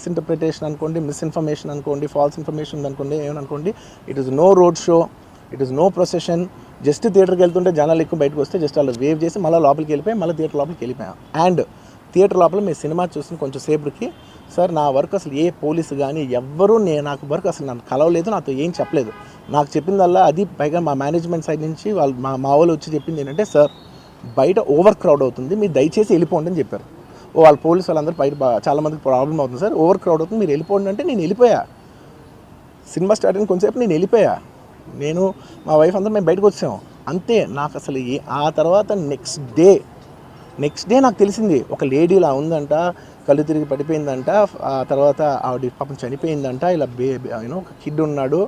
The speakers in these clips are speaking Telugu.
మిస్ఇంటర్ప్రిటేషన్ అనుకోండి, మిస్ఇన్ఫర్మేషన్ అనుకోండి, ఫాల్స్ ఇన్ఫర్మేషన్ అనుకోండి, ఏమనుకోండి, it is no road show, it is no procession. Just థియేటర్కి వెళ్తుంటే జనాలు ఎక్కువ బయటకు వస్తే జస్ట్ వాళ్ళు వేవ్ చేసి మళ్ళీ లోపలికి వెళ్ళిపోయి మళ్ళీ థియేటర్ లోపలికి వెళ్ళిపోయాం. అండ్ థియేటర్ లోపల మీ సినిమా చూసిన కొంచెం సేపటికి సార్ నా వర్క్ అసలు ఏ పోలీసు కానీ ఎవ్వరూ నాకు వర్క్ అసలు నన్ను కలవలేదు, నాతో ఏం చెప్పలేదు. నాకు చెప్పిందల్లా అది పైగా మా మేనేజ్మెంట్ సైడ్ నుంచి వాళ్ళు మా వాళ్ళు వచ్చి చెప్పింది ఏంటంటే, సార్ బయట ఓవర్ క్రౌడ్ అవుతుంది, మీరు దయచేసి వెళ్ళిపోండి అని చెప్పారు. వాళ్ళ పోలీసు వాళ్ళందరూ బయట చాలామందికి ప్రాబ్లం అవుతుంది సార్, ఓవర్ క్రౌడ్ అవుతుంది, మీరు వెళ్ళిపోండి అంటే నేను వెళ్ళిపోయా. సినిమా స్టార్ట్ అయిన కొంచెంసేపు నేను వెళ్ళిపోయా. నేను మా వైఫ్ అందరూ మేము బయటకు వచ్చాము అంతే. నాకు అసలు ఆ తర్వాత నెక్స్ట్ డే నాకు తెలిసింది ఒక లేడీ ఇలా ఉందంట, కళ్ళు తిరిగి పడిపోయిందంట, ఆ తర్వాత ఆవిడ పాపం చనిపోయిందంట, ఇలా ఒక కిడ్ ఉన్నాడు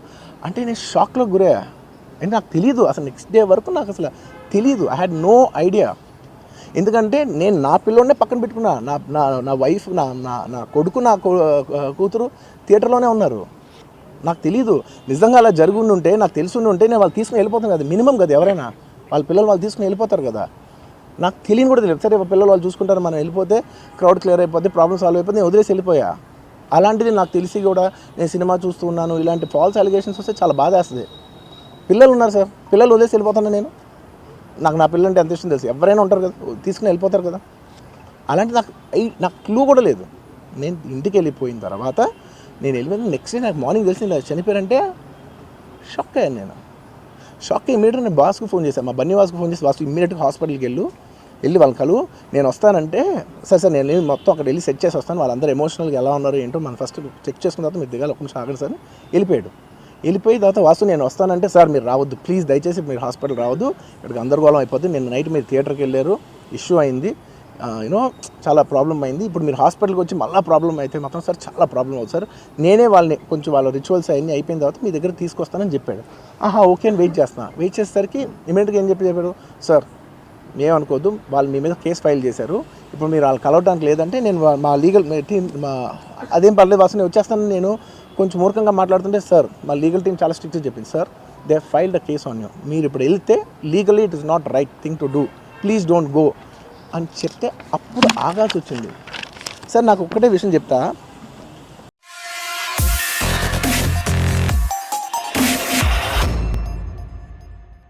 అంటే నేను షాక్లో గురయ్యా. అంటే నాకు తెలీదు అసలు, నెక్స్ట్ డే వరకు నాకు అసలు తెలీదు. I had no idea. ఎందుకంటే నేను నా పిల్లోనే పక్కన పెట్టుకున్నా, నా వైఫ్, నా కొడుకు, నా కూతురు థియేటర్లోనే ఉన్నారు. నాకు తెలీదు. నిజంగా అలా జరుగుండి ఉంటే, నాకు తెలుసుండి ఉంటే నేను వాళ్ళు తీసుకుని వెళ్ళిపోతాను కదా, మినిమం కదా. ఎవరైనా వాళ్ళ పిల్లలు వాళ్ళు తీసుకుని వెళ్ళిపోతారు కదా. నాకు తెలియని కూడా తెలియదు. సరే పిల్లలు వాళ్ళు చూసుకుంటారు, మనం వెళ్ళిపోతే క్రౌడ్ క్లియర్ అయిపోతే, ప్రాబ్లమ్ సాల్వ్ అయిపోతే నేను వదిలేసి వెళ్ళిపోయా. అలాంటిది నాకు తెలిసి కూడా నేను సినిమా చూస్తూ ఉన్నాను, ఇలాంటి ఫాల్స్ అలిగేషన్స్ వస్తే చాలా బాధ వేస్తుంది. పిల్లలు ఉన్నారు సార్, పిల్లలు వదిలేసి వెళ్ళిపోతాను నేను. నా పిల్లలు అంటే ఎంత ఇష్టం తెలుసు, ఎవరైనా ఉంటారు కదా, తీసుకుని వెళ్ళిపోతారు కదా. అలాంటి నాకు క్లూ కూడా లేదు. నేను ఇంటికి వెళ్ళిపోయిన తర్వాత నేను వెళ్ళిపోయిన నెక్స్ట్ డే నాకు మార్నింగ్ తెలిసింది చనిపోయారంటే షాక్ అయ్యాను నేను. షాక్ అయ్యి ఇమీడియట్గా నేను బాస్కు ఫోన్ చేశాను, మా బన్నీ వాసుకు ఫోన్ చేసి, బాస్ ఇమీడియట్గా హాస్పిటల్కి వెళ్ళి వాళ్ళని కలువు, నేను వస్తానంటే సార్ నేను మొత్తం అక్కడ వెళ్ళి సెట్ చేసి వస్తాను, వాళ్ళందరూ ఎమోషనల్గా ఎలా ఉన్నారు ఏంటో మనం ఫస్ట్ చెక్ చేసుకున్న తర్వాత మీరు దిగాలి, ఒక నిమిషం ఆగండి సార్. వెళ్ళిపోయి తర్వాత వాసు నేను వస్తానంటే, సార్ మీరు రావద్దు ప్లీజ్, దయచేసి మీరు హాస్పిటల్ రావద్దు, ఇక్కడికి గందరగోళం అయిపోద్ది, నేను నైట్ మీరు థియేటర్కి వెళ్ళారు, ఇష్యూ అయింది, చాలా ప్రాబ్లం అయింది, ఇప్పుడు మీరు హాస్పిటల్కి వచ్చి మళ్ళీ ప్రాబ్లం అయితే మాత్రం సార్ చాలా ప్రాబ్లం అవుతుంది సార్, నేనే వాళ్ళని కొంచెం వాళ్ళ రిచువల్స్ అవన్నీ అయిపోయిన తర్వాత మీ దగ్గర తీసుకొస్తానని చెప్పాడు. ఓకే అని వెయిట్ చేసేసరికి ఇమీడియట్గా ఏం చెప్పాడు, సార్ ఏమనుకోవద్దు, వాళ్ళు మీ మీద కేసు ఫైల్ చేశారు, ఇప్పుడు మీరు వాళ్ళు కలవడానికి లేదంటే నేను మా లీగల్ టీం అదేం పర్లేదు వాసు నేను వచ్చేస్తాను, నేను కొంచెం మూర్ఖంగా మాట్లాడుతుంటే, సార్ మా లీగల్ టీం చాలా స్ట్రిక్ట్గా చెప్పింది, sir they filed the case on you, మీరు ఇప్పుడు వెళ్తే legally it is not right thing to do, please don't go అని చెప్తే అప్పుడు ఆగాల్సి వచ్చింది. సార్ నాకు ఒక్కటే విషయం చెప్తా,